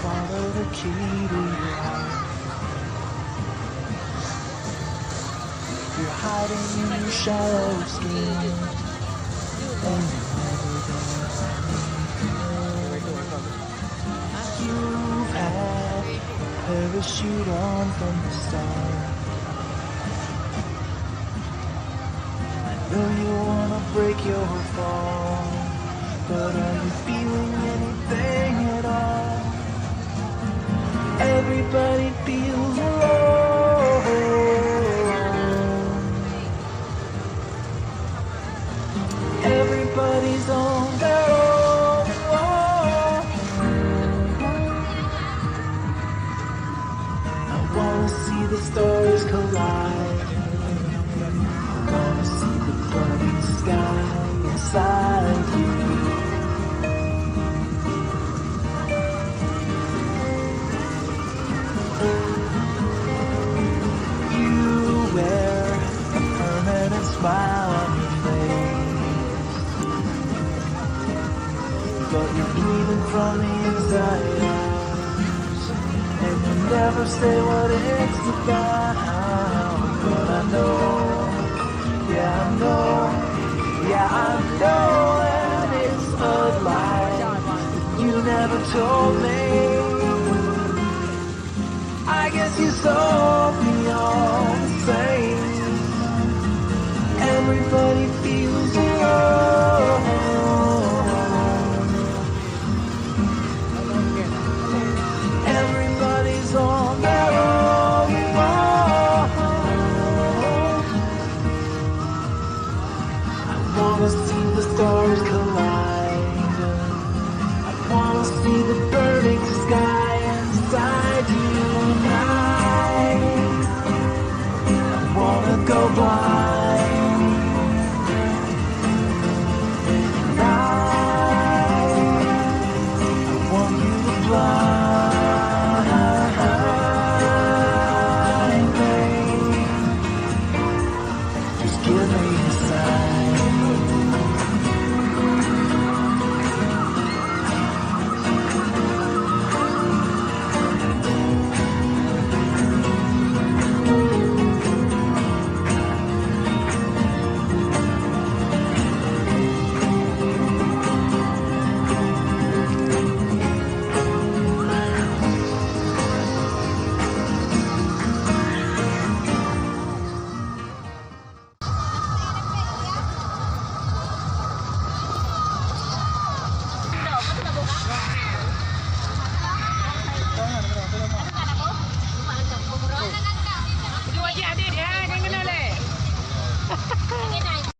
follow the key to your heart. You're hiding in your shallow skin, and you're never gonna find. You've had a parachute on from the start. I know you wanna break your fall, but are you feeling anything at all? Everybody feels alone. Everybody's on their own. I wanna see the stars collide. I wanna see the bloody sky inside you. You wear a permanent smile on your face, but you're bleeding from the inside out, and you never say what it's about. But I know, yeah I know, yeah I know that it's a lie that you never told me. I guess you saw me all the same. Everybody